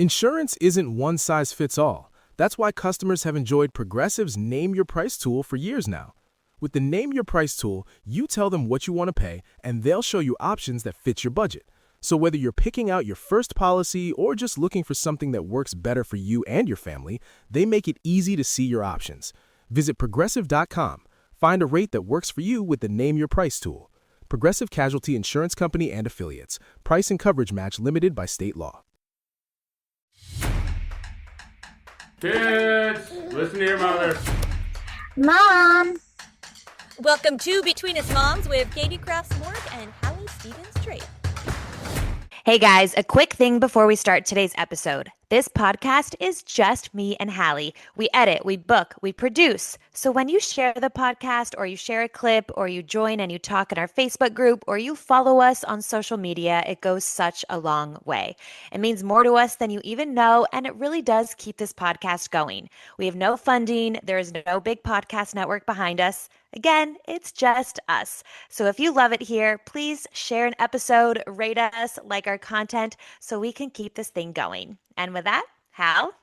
Insurance isn't one size fits all. That's why customers have enjoyed Progressive's Name Your Price tool for years now. With the Name Your Price tool, you tell them what you want to pay, and they'll show you options that fit your budget. So whether you're picking out your first policy or just looking for something that works better for you and your family, they make it easy to see your options. Visit Progressive.com. Find a rate that works for you with the Name Your Price tool. Progressive Casualty Insurance Company and Affiliates. Price and coverage match limited by state law. Kids, listen to your mother. Mom! Welcome to Between Us Moms with Katie Crafts-Mort and Hallie Stevens-Drake. Hey guys, a quick thing before we start today's episode. This podcast is just me and Hallie. We edit, we book, we produce. So when you share the podcast or you share a clip or you join and you talk in our Facebook group or you follow us on social media, it goes such a long way. It means more to us than you even know, and it really does keep this podcast going. We have no funding. There is no big podcast network behind us. Again, it's just us. So if you love it here, please share an episode, rate us, like our content so we can keep this thing going. And with that, Hal?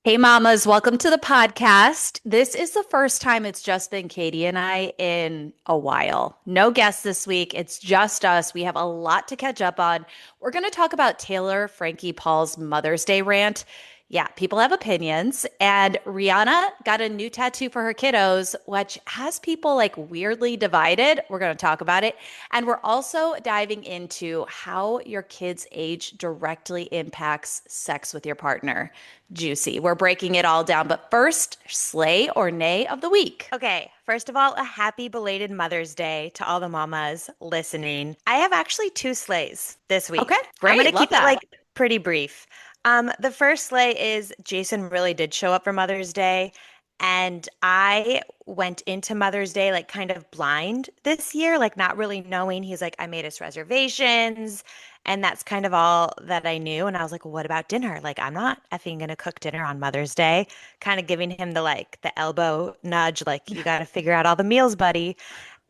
Hey, mamas, welcome to the podcast. This is the first time it's just been Katie and I in a while. No guests this week. It's just us. We have a lot to catch up on. We're going to talk about Taylor Frankie Paul's Mother's Day rant. Yeah, people have opinions. And Rihanna got a new tattoo for her kiddos, which has people like weirdly divided. We're going to talk about it. And we're also diving into how your kid's age directly impacts sex with your partner. Juicy. We're breaking it all down. But first, slay or nay of the week. Okay, first of all, a happy belated Mother's Day to all the mamas listening. I have actually two slays this week. Okay, great. I'm going to Love keep that. it like pretty brief. The first slay is Jason really did show up for Mother's Day. And I went into Mother's Day like kind of blind this year, like not really knowing. He's like, I made us reservations. And that's kind of all that I knew. And I was like, well, what about dinner? Like, I'm not effing going to cook dinner on Mother's Day. Kind of giving him the elbow nudge, like, you got to figure out all the meals, buddy.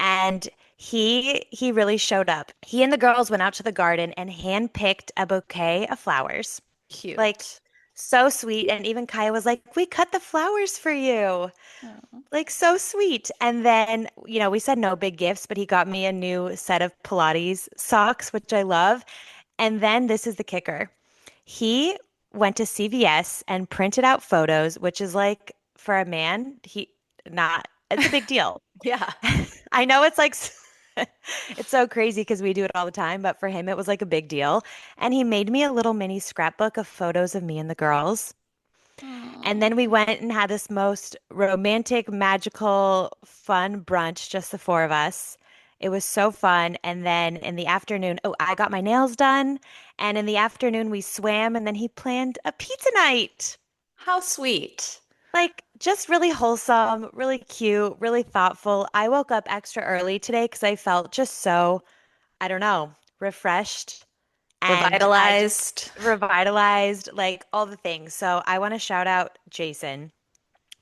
And he really showed up. He and the girls went out to the garden and handpicked a bouquet of flowers. Cute. Like, so sweet. And even Kaya was like, we cut the flowers for you. Oh. Like, so sweet. And then, we said no big gifts, but he got me a new set of Pilates socks, which I love. And then this is the kicker. He went to CVS and printed out photos, which is like, for a man, it's a big deal. Yeah. I know it's like, it's so crazy because we do it all the time, but for him, it was like a big deal. And he made me a little mini scrapbook of photos of me and the girls. And then we went and had this most romantic, magical, fun brunch, just the four of us. It was so fun. And then in the afternoon, I got my nails done. And in the afternoon, we swam. And then he planned a pizza night. How sweet. Like, just really wholesome, really cute, really thoughtful. I woke up extra early today because I felt just so, I don't know, refreshed. And revitalized, like all the things. So I want to shout out Jason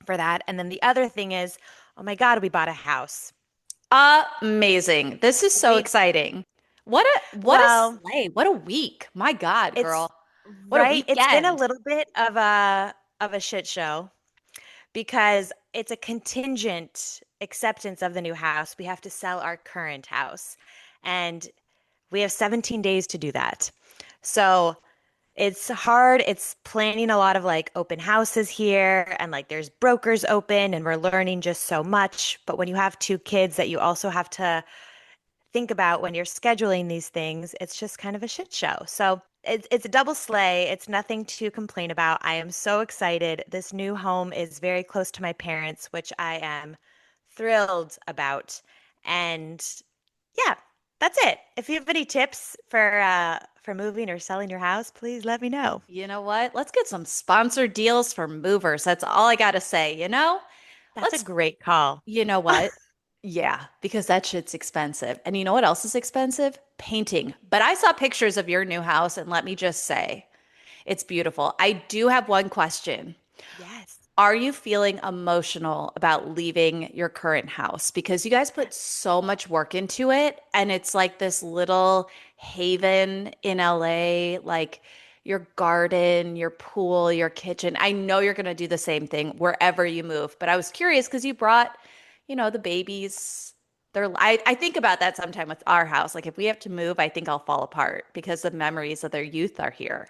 for that. And then the other thing is, oh my God, we bought a house. Amazing. This is so exciting. What a slay. What a week. My God, girl. What a right? weekend. It's been a little bit of a shit show because it's a contingent acceptance of the new house. We have to sell our current house. And we have 17 days to do that. So it's hard. It's planning a lot of like open houses here and like there's brokers open and we're learning just so much. But when you have two kids that you also have to think about when you're scheduling these things, it's just kind of a shit show. So it's a double slay. It's nothing to complain about. I am so excited. This new home is very close to my parents, which I am thrilled about. And yeah, that's it. If you have any tips for moving or selling your house, please let me know. You know what? Let's get some sponsored deals for movers. That's all I got to say, That's a great call. You know what? Yeah, because that shit's expensive. And you know what else is expensive? Painting. But I saw pictures of your new house, and let me just say, it's beautiful. I do have one question. Yes. Are you feeling emotional about leaving your current house? Because you guys put so much work into it, and it's like this little haven in LA. Like, your garden, your pool, your kitchen. I know you're going to do the same thing wherever you move, but I was curious because you brought, the babies. I think about that sometime with our house. Like if we have to move, I think I'll fall apart because the memories of their youth are here,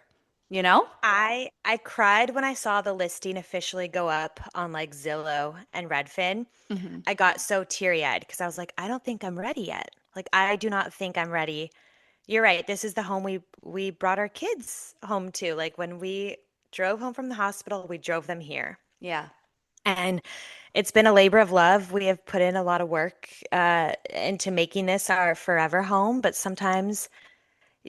you know? I cried when I saw the listing officially go up on like Zillow and Redfin. Hmm. I got so teary-eyed because I was like, I don't think I'm ready yet. Like I do not think I'm ready. You're right. This is the home we brought our kids home to. Like when we drove home from the hospital, we drove them here. Yeah. And it's been a labor of love. We have put in a lot of work into making this our forever home, but sometimes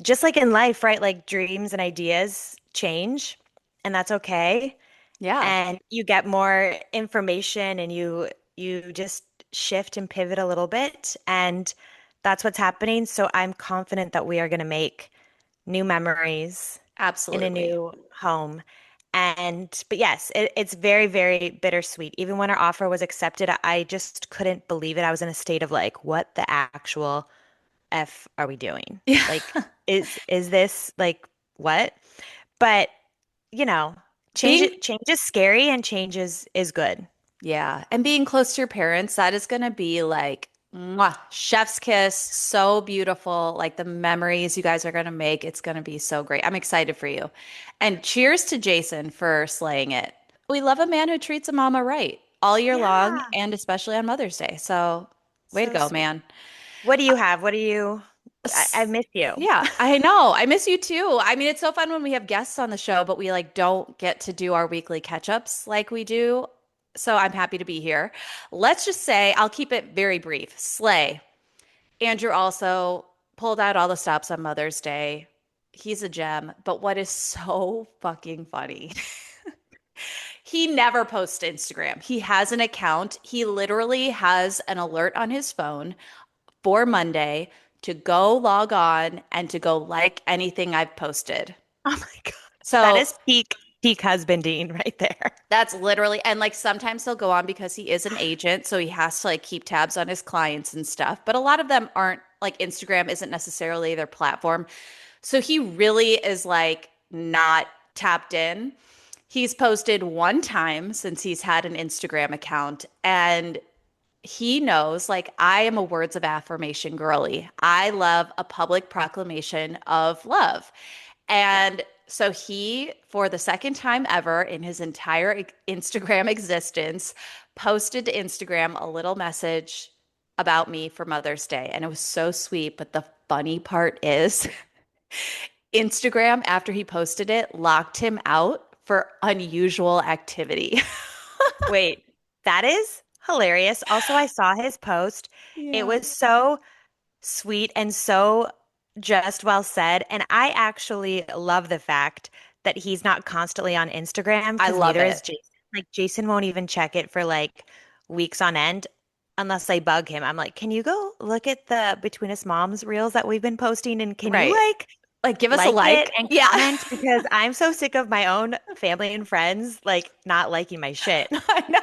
just like in life, right? Like dreams and ideas change, and that's okay. Yeah. And you get more information and you just shift and pivot a little bit, and that's what's happening. So I'm confident that we are going to make new memories in a Absolutely. new home. But yes, it's very, very bittersweet. Even when our offer was accepted, I just couldn't believe it. I was in a state of like, what the actual F are we doing? Yeah. Like, is this like what? But you know, Being change is scary and is good. Yeah. And being close to your parents, that is going to be like, mwah, chef's kiss, so beautiful. Like the memories you guys are going to make, it's going to be so great. I'm excited for you. And cheers to Jason for slaying it. We love a man who treats a mama right all year long Yeah. and especially on Mother's Day. So, way to So go, sweet. man. What do you have? What do you I S- miss you. Yeah, I know. I miss you too. I mean, it's so fun when we have guests on the show, but we like don't get to do our weekly catch-ups like we do. So I'm happy to be here. Let's just say I'll keep it very brief. Slay. Andrew also pulled out all the stops on Mother's Day. He's a gem. But what is so fucking funny? He never posts to Instagram. He has an account. He literally has an alert on his phone for Monday to go log on and to go like anything I've posted. Oh my God. That So is peak husbanding right there. that's literally, and like sometimes he'll go on because he is an agent. So he has to like keep tabs on his clients and stuff. But a lot of them aren't like Instagram isn't necessarily their platform. So he really is like not tapped in. He's posted one time since he's had an Instagram account, and he knows like I am a words of affirmation girly. I love a public proclamation of love. Yeah. And so he, for the second time ever in his entire Instagram existence, posted to Instagram a little message about me for Mother's Day. And it was so sweet. But the funny part is, Instagram, after he posted it, locked him out for unusual activity. Wait, that is hilarious. Also, I saw his post. It Yeah. was so sweet and so just well said. And I actually love the fact that he's not constantly on Instagram I because love neither is it. Jason. Like, Jason won't even check it for like weeks on end unless I bug him. I'm like, can you go look at the Between Us Moms reels that we've been posting and can you Right. Like, give us a like it like. and Yeah. comment? Because I'm so sick of my own family and friends like not liking my shit. I know.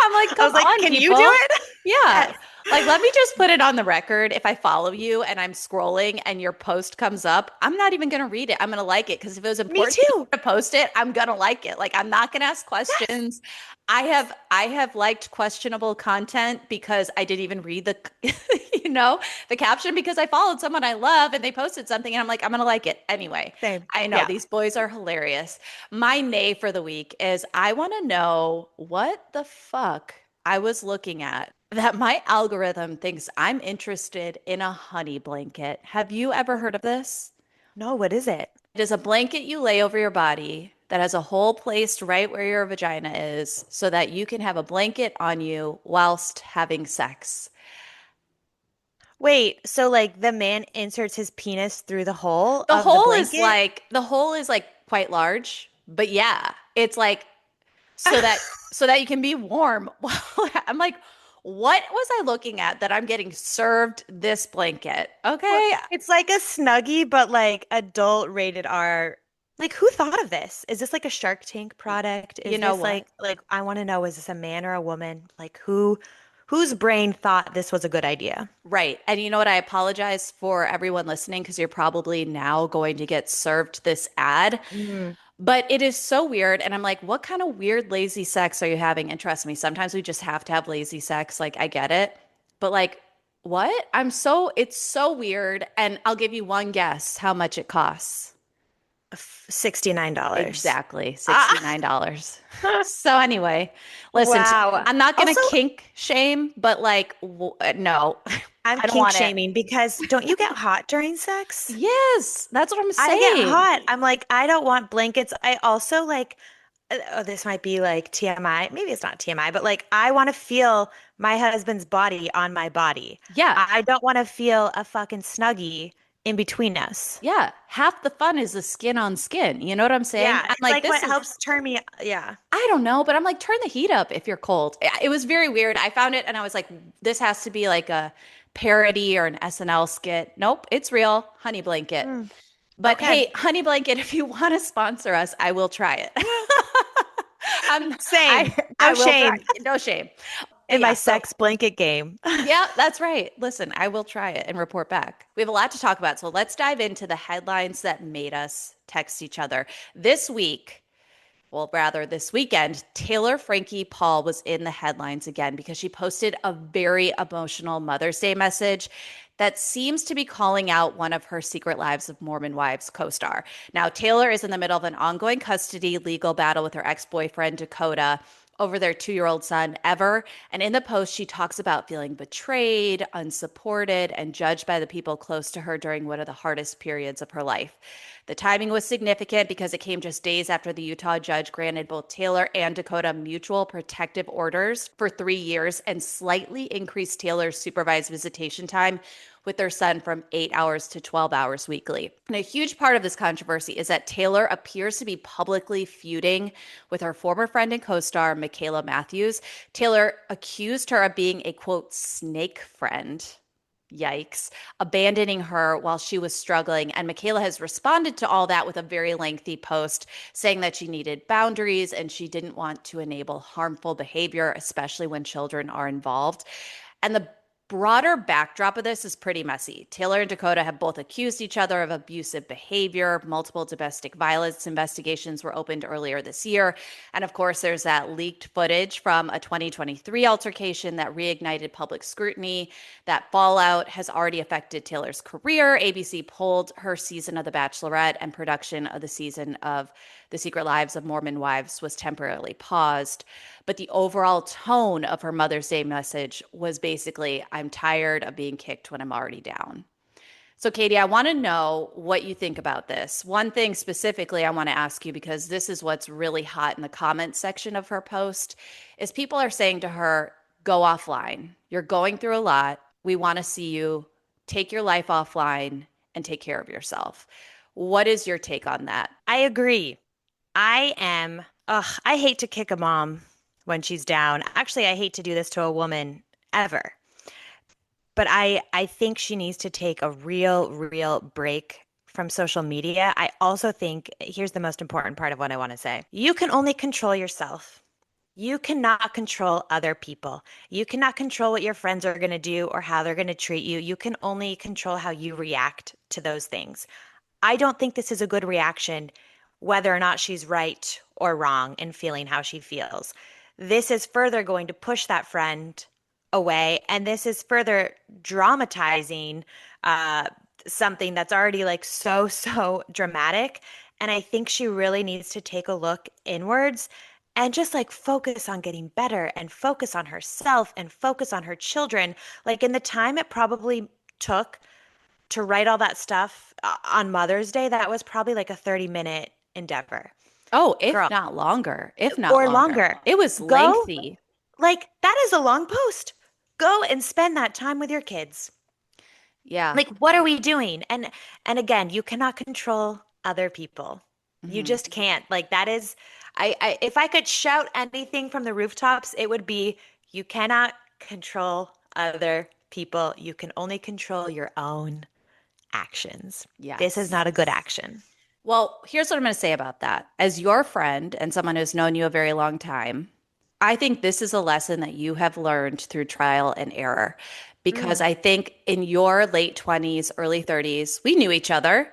I'm like, I come was like, on, can you do people. it? Yeah. Yes. Like, let me just put it on the record. If I follow you and I'm scrolling and your post comes up, I'm not even going to read it. I'm going to like it because if it was Me important to too. you to post it, I'm going to like it. Like, I'm not going to ask Yes. questions. I have liked questionable content because I didn't even read the the caption because I followed someone I love and they posted something and I'm like, I'm going to like it anyway. Same. I know Yeah. these boys are hilarious. My nay for the week is I want to know what the fuck I was looking at that my algorithm thinks I'm interested in a honey blanket. Have you ever heard of this? No, what is it? It is a blanket you lay over your body that has a hole placed right where your vagina is so that you can have a blanket on you whilst having sex. Wait, so like the man inserts his penis through the hole The of the hole is blanket? like the hole is like quite large, but yeah, it's like so that you can be warm. I'm like, what was I looking at that I'm getting served this blanket? Well, Okay. it's like a Snuggie, but like adult rated R. Like who thought of this? Is this like a Shark Tank product? You Is know this what? like I want to know, is this a man or a woman? Like who Whose brain thought this was a good idea? Right. And you know what? I apologize for everyone listening because you're probably now going to get served this ad. Mm. But it is so weird. And I'm like, what kind of weird lazy sex are you having? And trust me, sometimes we just have to have lazy sex. Like, I get it. But like, what? It's so weird. And I'll give you one guess how much it costs. $69. Exactly, Ah! $69. So anyway, listen, Wow. I'm not gonna Also, kink shame, but like, no, I'm I don't kink want it. shaming because don't you get hot during sex? Yes, that's what I'm I get saying. hot. I'm like, I don't want blankets. I also like, oh, this might be like TMI. Maybe it's not TMI, but like, I want to feel my husband's body on my body. Yeah, I don't want to feel a fucking snuggie in between us. yeah. Half the fun is the skin on skin. You know what I'm saying? Yeah, I'm it's like, like this what is, helps turn me. Yeah. I don't know, but I'm like, turn the heat up if you're cold. It was very weird. I found it and I was like, this has to be like a parody or an SNL skit. Nope, it's real. Honey blanket. Mm, But okay. hey, Honey Blanket, if you want to sponsor us, I will try it. I'm Same. I No will try. shame No shame. But in my yeah, so sex blanket game. yeah, that's right. Listen, I will try it and report back. We have a lot to talk about. So let's dive into the headlines that made us text each other. This week, well, rather this weekend, Taylor Frankie Paul was in the headlines again because she posted a very emotional Mother's Day message that seems to be calling out one of her Secret Lives of Mormon Wives co star. Now, Taylor is in the middle of an ongoing custody legal battle with her ex boyfriend, Dakota, over their 2-year-old son, Ever. And in the post, she talks about feeling betrayed, unsupported, and judged by the people close to her during one of the hardest periods of her life. The timing was significant because it came just days after the Utah judge granted both Taylor and Dakota mutual protective orders for 3 years and slightly increased Taylor's supervised visitation time with their son from 8 hours to 12 hours weekly. And a huge part of this controversy is that Taylor appears to be publicly feuding with her former friend and co star, Mikayla Matthews. Taylor accused her of being a quote, snake friend. Yikes, abandoning her while she was struggling. And Mikayla has responded to all that with a very lengthy post saying that she needed boundaries and she didn't want to enable harmful behavior, especially when children are involved. And the broader backdrop of this is pretty messy. Taylor and Dakota have both accused each other of abusive behavior. Multiple domestic violence investigations were opened earlier this year. And of course, there's that leaked footage from a 2023 altercation that reignited public scrutiny. That fallout has already affected Taylor's career. ABC pulled her season of The Bachelorette, and production of the season of The Secret Lives of Mormon Wives was temporarily paused. But the overall tone of her Mother's Day message was basically, I'm tired of being kicked when I'm already down. So, Katie, I want to know what you think about this. One thing specifically I want to ask you, because this is what's really hot in the comments section of her post, is people are saying to her, go offline. You're going through a lot. We want to see you take your life offline and take care of yourself. What is your take on that? I agree. I hate to kick a mom when she's down. Actually, I hate to do this to a woman ever. But I think she needs to take a real break from social media. I also think here's the most important part of what I want to say. You can only control yourself. You cannot control other people. You cannot control what your friends are going to do or how they're going to treat you. You can only control how you react to those things. I don't think this is a good reaction, whether or not she's right or wrong in feeling how she feels. This is further going to push that friend away, and this is further dramatizing uh, something that's already like so dramatic. And I think she really needs to take a look inwards and just like focus on getting better and focus on herself and focus on her children. Like in the time it probably took to write all that stuff on Mother's Day, that was probably like a 30-minute endeavor. Oh, if Girl, not longer, if not or longer. longer. It was Go, lengthy. like, that is a long post. Go and spend that time with your kids. Yeah. Like, what are we doing? And again, you cannot control other people. You Mhm. just can't. Like that is I if I could shout anything from the rooftops, it would be you cannot control other people. You can only control your own actions. This is Yes. not a good action. Well, here's what I'm going to say about that. As your friend and someone who's known you a very long time, I think this is a lesson that you have learned through trial and error because Mm. I think in your late 20s, early 30s, we knew each other.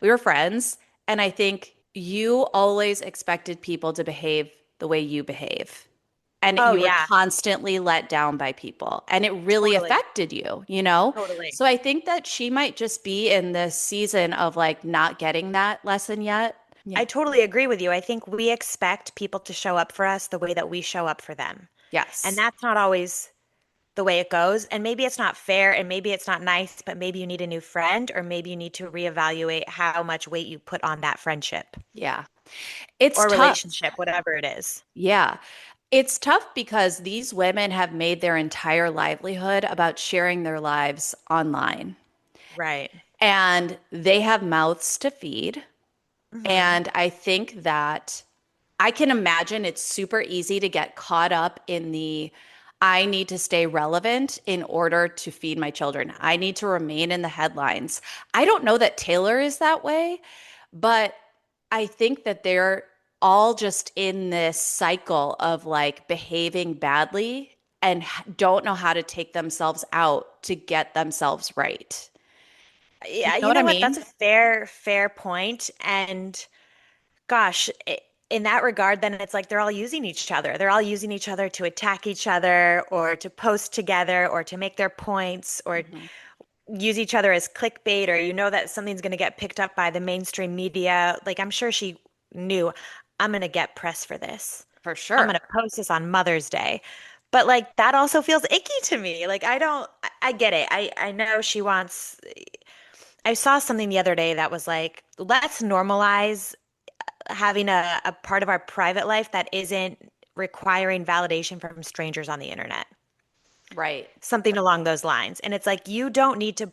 We were friends. And I think you always expected people to behave the way you behave. And Oh you were yeah, constantly let down by people. And it really totally, affected you, you know? totally. So I think that she might just be in this season of like not getting that lesson yet. I Yeah. totally agree with you. I think we expect people to show up for us the way that we show up for them. And Yes. that's not always the way it goes. And maybe it's not fair and maybe it's not nice, but maybe you need a new friend or maybe you need to reevaluate how much weight you put on that friendship Yeah. It's or tough. relationship, whatever it is. Yeah. It's tough because these women have made their entire livelihood about sharing their lives online. Right. And they have mouths to feed. Hmm. And I think that I can imagine it's super easy to get caught up in the I need to stay relevant in order to feed my children. I need to remain in the headlines. I don't know that Taylor is that way, but I think that they're all just in this cycle of like behaving badly and don't know how to take themselves out to get themselves right. You Yeah, know you what know I what? That's mean? a fair point. And gosh, in that regard, then it's like they're all using each other. They're all using each other to attack each other or to post together or to make their points or Mhm. use each other as clickbait or you know that something's going to get picked up by the mainstream media. Like I'm sure she knew I'm going to get press for this. For I'm going sure. to post this on Mother's Day. But like that also feels icky to me. Like I don't I get it. I know she wants I saw something the other day that was like, let's normalize having a part of our private life that isn't requiring validation from strangers on the internet. Right. Something along those lines. And it's like, you don't need to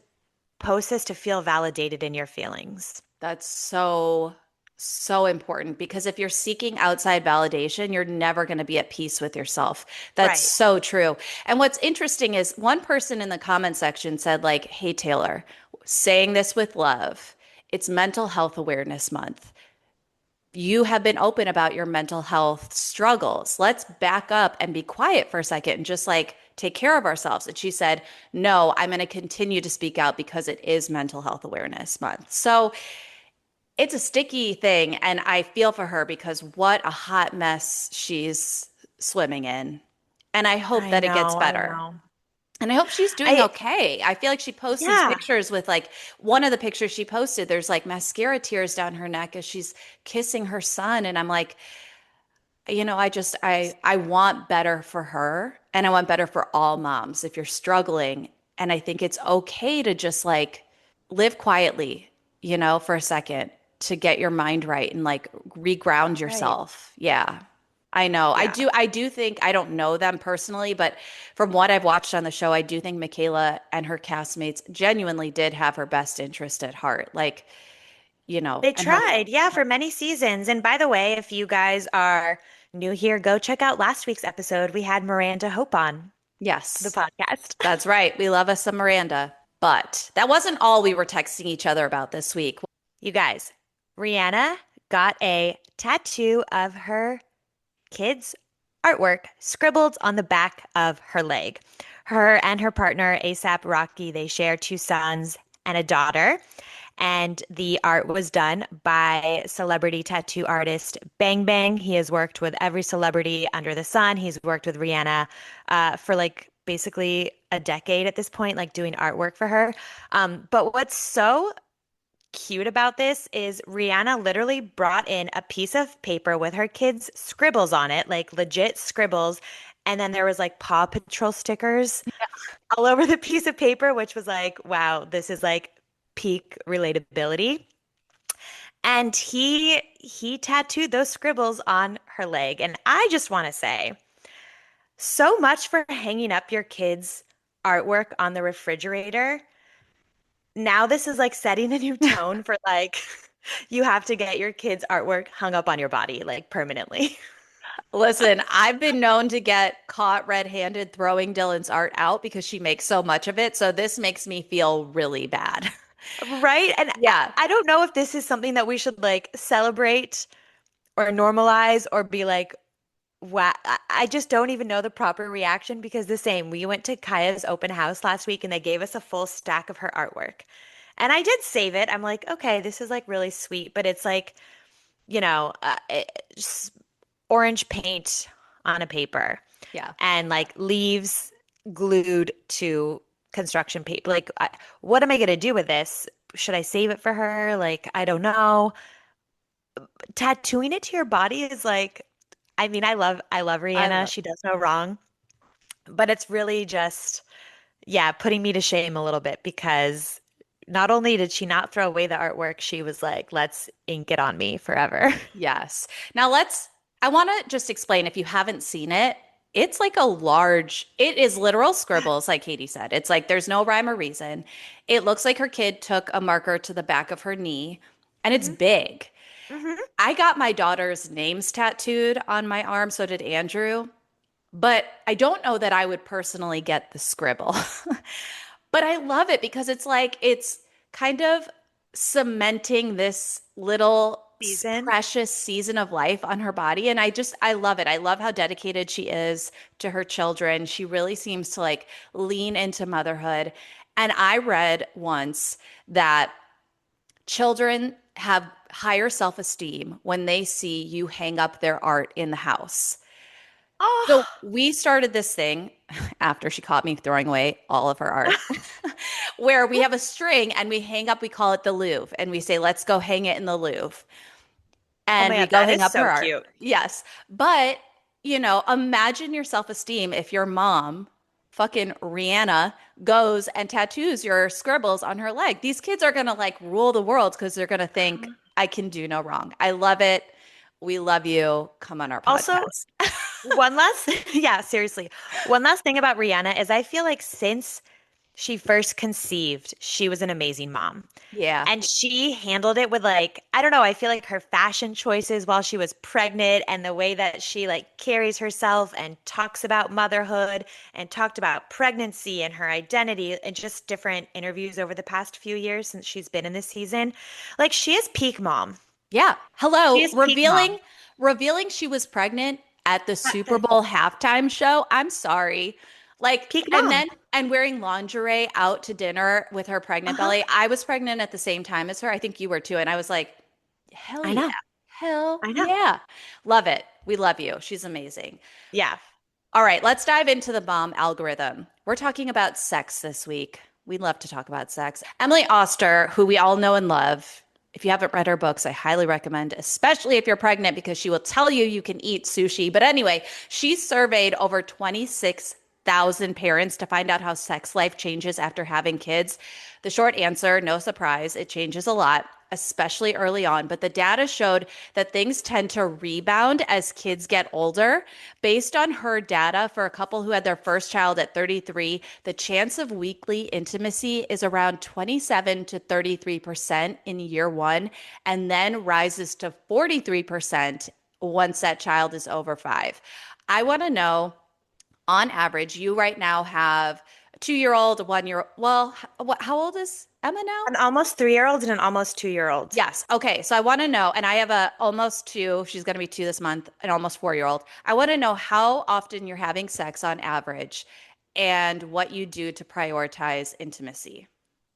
post this to feel validated in your feelings. That's so, so important because if you're seeking outside validation, you're never going to be at peace with yourself. That's Right. so true. And what's interesting is one person in the comment section said, like, hey, Taylor, saying this with love, it's Mental Health Awareness Month. You have been open about your mental health struggles. Let's back up and be quiet for a second and just like take care of ourselves. And she said, no, I'm going to continue to speak out because it is Mental Health Awareness Month. So, it's a sticky thing, and I feel for her because what a hot mess she's swimming in. And I hope that it gets I better. know. And I hope she's doing I, okay. I feel like she posts these yeah, pictures with like one of the pictures she posted, there's like mascara tears down her neck as she's kissing her son. And I'm like, I want better for her and I want better for all moms if you're struggling. And I think it's okay to just like live quietly, for a second to get your mind right and like reground right. yourself. Yeah. I know. I Yeah. do I do think I don't know them personally, but from what I've watched on the show, I do think Mikayla and her castmates genuinely did have her best interest at heart. Like, They and her tried, yeah, for many seasons. And by the way, if you guys are new here, go check out last week's episode. We had Miranda Hope on the yes. podcast. That's right. We love us some Miranda. But that wasn't all we were texting each other about this week. You guys, Rihanna got a tattoo of her kids' artwork scribbled on the back of her leg. Her and her partner, ASAP Rocky, they share two sons and a daughter. And the art was done by celebrity tattoo artist Bang Bang. He has worked with every celebrity under the sun. He's worked with Rihanna for like basically a decade at this point, like doing artwork for her. But what's so cute about this is Rihanna literally brought in a piece of paper with her kids' scribbles on it, like legit scribbles. And then there was like Paw Patrol stickers all over the piece of paper, which was like, wow, this is like peak relatability. And he tattooed those scribbles on her leg. And I just want to say, so much for hanging up your kids' artwork on the refrigerator. Now this is like setting a new tone for like you have to get your kids' artwork hung up on your body like permanently. Listen, I've been known to get caught red-handed throwing Dylan's art out because she makes so much of it. So this makes me feel really bad. Right? And Yeah. I don't know if this is something that we should like celebrate or normalize or be like, wow, I just don't even know the proper reaction because the same. We went to Kaya's open house last week and they gave us a full stack of her artwork. And I did save it. I'm like, okay, this is like really sweet, but it's like, just orange paint on a paper Yeah. and like leaves glued to construction paper. Like, what am I gonna do with this? Should I save it for her? Like, I don't know. Tattooing it to your body is like, I mean, I love I Rihanna. love She does no wrong, but it's really just, yeah, putting me to shame a little bit because not only did she not throw away the artwork, she was like, let's ink it on me forever. Yes. Now I want to just explain if you haven't seen it, it's like it is literal scribbles, like Katie said. It's like there's no rhyme or reason. It looks like her kid took a marker to the back of her knee and it's hmm big. hmm I got my daughter's names tattooed on my arm, so did Andrew, but I don't know that I would personally get the scribble. But I love it because it's kind of cementing this little Season. precious season of life on her body. And I love it. I love how dedicated she is to her children. She really seems to like lean into motherhood. And I read once that children have higher self-esteem when they see you hang up their art in the house. So Oh, we started this thing after she caught me throwing away all of her art, where we have a string and we hang up, we call it the Louvre, and we say, let's go hang it in the Louvre. oh And my we God, go that hang is up her so art. cute. Yes. But, imagine your self-esteem if your mom, fucking Rihanna, goes and tattoos your scribbles on her leg. These kids are going to like rule the world because they're going to think, I can do no wrong. I love it. We love you. Come on our Also, podcast. one last, yeah, seriously. One last thing about Rihanna is I feel like since she first conceived, she was an amazing mom. Yeah. And she handled it with like, I don't know, I feel like her fashion choices while she was pregnant and the way that she like carries herself and talks about motherhood and talked about pregnancy and her identity and just different interviews over the past few years since she's been in this season. Like she is peak mom. Yeah. She Hello. is peak mom. Revealing she was pregnant at the At Super the Bowl halftime show. I'm sorry. Like, peak and mom. then and wearing lingerie out to dinner with her pregnant Uh-huh. belly. I was pregnant at the same time as her. I think you were too. And I was like, hell I yeah. know. Hell I know. yeah. Love it. We love you. She's amazing. Yeah. All right, let's dive into the mom algorithm. We're talking about sex this week. We love to talk about sex. Emily Oster, who we all know and love, if you haven't read her books, I highly recommend, especially if you're pregnant, because she will tell you you can eat sushi. But anyway, she surveyed over 26,000 parents to find out how sex life changes after having kids. The short answer, no surprise, it changes a lot, especially early on. But the data showed that things tend to rebound as kids get older. Based on her data, for a couple who had their first child at 33, the chance of weekly intimacy is around 27 to 33% in year one, and then rises to 43% once that child is over 5. I want to know, on average, you right now have a 2-year old, a 1 year. Well, how old is Emma now? An almost 3-year-old and an almost 2-year-old. Yes. Okay. So I want to know, and I have a almost 2, she's going to be 2 this month, an almost 4-year-old. I want to know how often you're having sex on average and what you do to prioritize intimacy.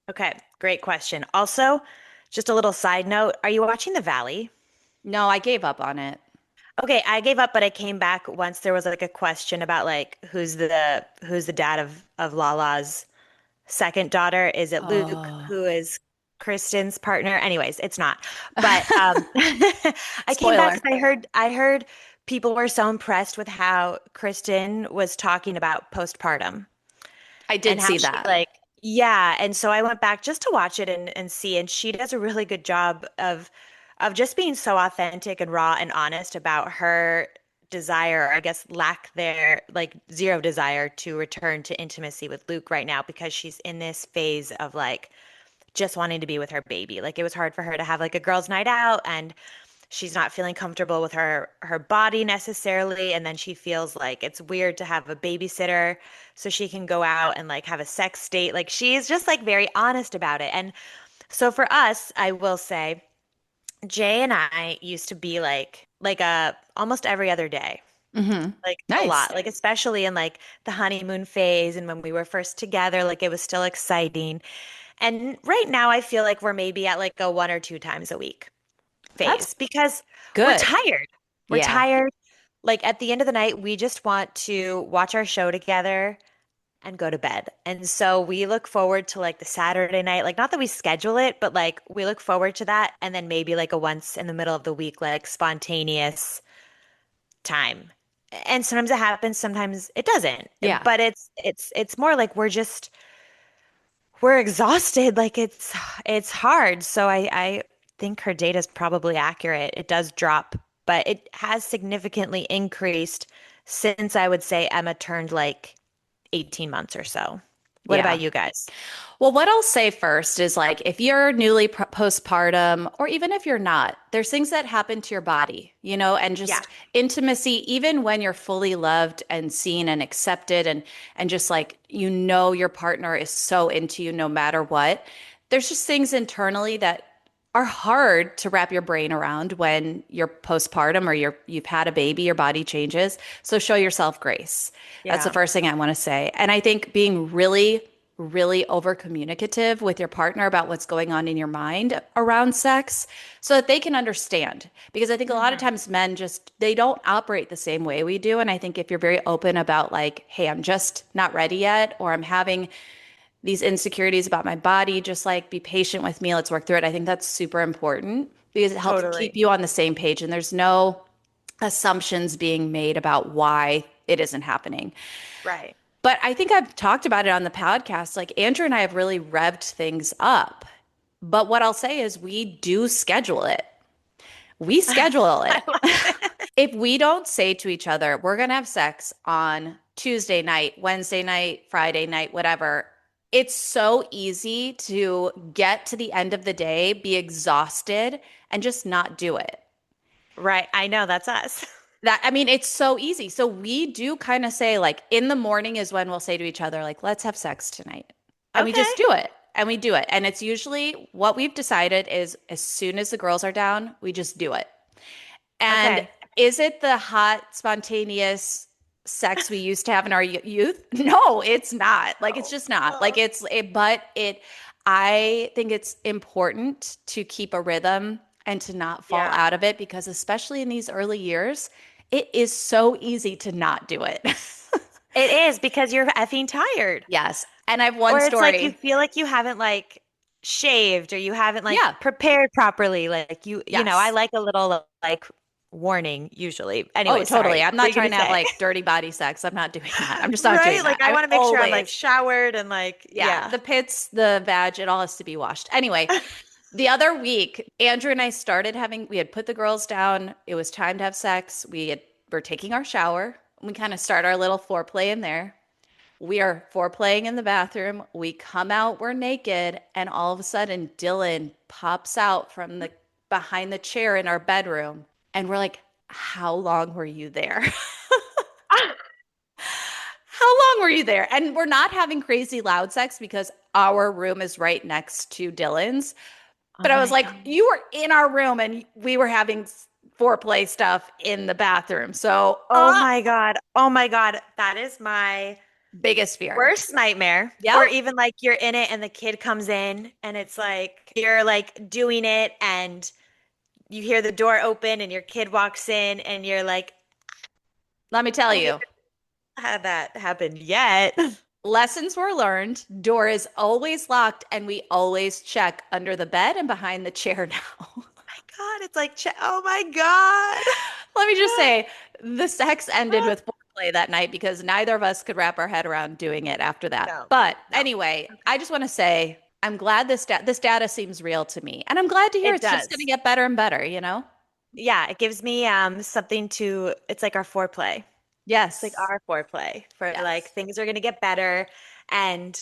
Okay, great question. Also, just a little side note, are you watching The Valley? No, I gave up on it. Okay, I gave up, but I came back once there was like a question about like who's the dad of Lala's second daughter. Is it Luke? Oh, Who is Kristen's partner? Anyways, it's not. But I came back spoiler. because I heard people were so impressed with how Kristen was talking about postpartum I and did how see she that. like, yeah, and so I went back just to watch it and see, and she does a really good job of just being so authentic and raw and honest about her desire, or I guess lack there, like zero desire to return to intimacy with Luke right now because she's in this phase of like just wanting to be with her baby. Like it was hard for her to have like a girls' night out and she's not feeling comfortable with her body necessarily, and then she feels like it's weird to have a babysitter so she can go out and like have a sex date. Like she's just like very honest about it. And so for us, I will say Jay and I used to be like a almost every other day. Like a Nice. lot, like especially in like the honeymoon phase and when we were first together, like it was still exciting. And right now I feel like we're maybe at like a one or two times a week That's phase because we're good. tired. We're Yeah. tired. Like at the end of the night, we just want to watch our show together and go to bed. And so we look forward to like the Saturday night, like not that we schedule it, but like we look forward to that. And then maybe like a once in the middle of the week, like spontaneous time. And sometimes it happens, sometimes it doesn't. Yeah. But it's more like we're exhausted. Like it's hard. So I think her data is probably accurate. It does drop, but it has significantly increased since I would say Emma turned like 18 months or so. What Yeah. about you guys? Well, what I'll say first is like if you're newly postpartum, or even if you're not, there's things that happen to your body, and Yeah. just intimacy, even when you're fully loved and seen and accepted and just like your partner is so into you no matter what. There's just things internally that are hard to wrap your brain around when you're postpartum or you've had a baby, your body changes. So show yourself grace. That's the Yeah. first thing I want to say. And I think being really over communicative with your partner about what's going on in your mind around sex so that they can understand. Because I think a lot of Hmm. times men they don't operate the same way we do. And I think if you're very open about like, hey, I'm just not ready yet, or I'm having these insecurities about my body, just like be patient with me. Let's work through it. I think that's super important because it helps keep Totally. you on the same page and there's no assumptions being made about why it isn't happening. Right. But I think I've talked about it on the podcast. Like Andrew and I have really revved things up. But what I'll say is we do schedule it. We schedule I it. love it. If we don't say to each other, we're going to have sex on Tuesday night, Wednesday night, Friday night, whatever, it's so easy to get to the end of the day, be exhausted, and just not do it. Right. I know that's us. I mean, it's so easy. So we do kind of say, like, in the morning is when we'll say to each other, like, let's have sex tonight. And we Okay. just do it. And we do it. And it's usually what we've decided is as soon as the girls are down, we just do it. And Okay. is it the hot, spontaneous sex we used to have in our youth? No, it's not. Like, it's Oh, just not. Like, oh. I think it's important to keep a rhythm and to not fall Yeah. out of it because, especially in these early years, it is so easy to not do it. It is because you're effing tired. Yes. And I have one Or it's like you story. feel like you haven't like shaved or you haven't like Yeah. prepared properly. Like I Yes. like a little like warning usually. Oh, Anyway, totally. sorry. I'm What are not you gonna trying to have say? like dirty body sex. I'm not doing that. I'm just not doing Right? that. Like I I'm want to make sure I'm like always, showered and like yeah, yeah. the pits, the vag, it all has to be washed. Anyway, the other week, Andrew and I we had put the girls down. It was time to have sex. We're taking our shower. We kind of start our little foreplay in there. We are foreplaying in the bathroom. We come out, we're naked, and all of a sudden Dylan pops out from the behind the chair in our bedroom. And we're like, how long were you there? How long were you there? And we're not having crazy loud sex because our room is right next to Dylan's. Oh But I was my like, God. you were in our room and we were having foreplay stuff in the bathroom. So, Oh my God. Oh my God. That is my biggest fear. worst nightmare. Yep. Or even like you're in it and the kid comes in and it's like you're like doing it and you hear the door open and your kid walks in and you're like, Let me tell oh, we you, haven't had that happen yet. lessons were learned. Door is always locked and we always check under the bed and behind the chair now. My God, it's like, oh my God. Let me just say, the sex ended with foreplay that night because neither of us could wrap our head around doing it after that. No, But no. anyway, I just want to say I'm glad this data seems real to me, and I'm glad to hear It it's just going to does. get better and better. You know? Yeah, it gives me something to, it's like our foreplay. It's like Yes, our foreplay for like yes. things are gonna get better. And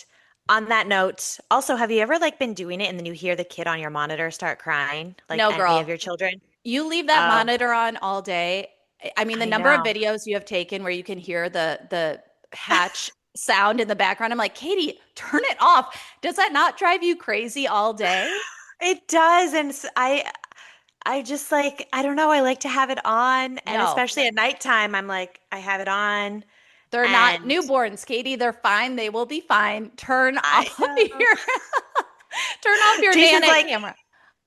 on that note, also, have you ever like been doing it and then you hear the kid on your monitor start crying, like No, any of girl, your children? you leave that Oh, monitor on all day. I mean, the I number of know. videos you have taken where you can hear the hatch sound in the background. I'm like, Katie, turn it off. Does that not drive you crazy all day? It does. I just like, I don't know. I like to have it on. And No, especially at nighttime, I'm like, I have it on. they're not And newborns, Katie. They're fine. They will be fine. Turn I off know. your turn off your Jason's Nana like, camera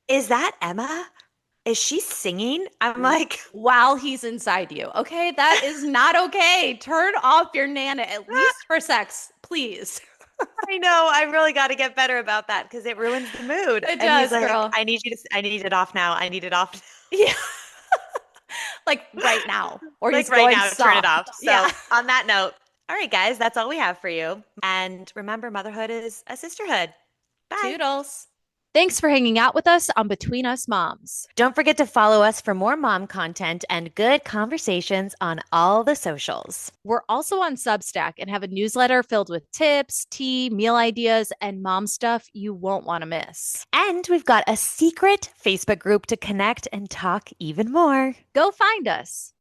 is that Emma? Is she singing? I'm like, while he's inside you. Okay, that is not okay. Turn off your Nana at least for sex, please. I know. I really got to get better about that because it ruins the mood. It And he's does, like, girl. I need it off now. I need it off. Yeah, like right now, or Like he's right going now, turn it soft. off. So, Yeah. on that note, all right, guys, that's all we have for you. And remember, motherhood is a sisterhood. Bye. Toodles. Thanks for hanging out with us on Between Us Moms. Don't forget to follow us for more mom content and good conversations on all the socials. We're also on Substack and have a newsletter filled with tips, tea, meal ideas, and mom stuff you won't want to miss. And we've got a secret Facebook group to connect and talk even more. Go find us.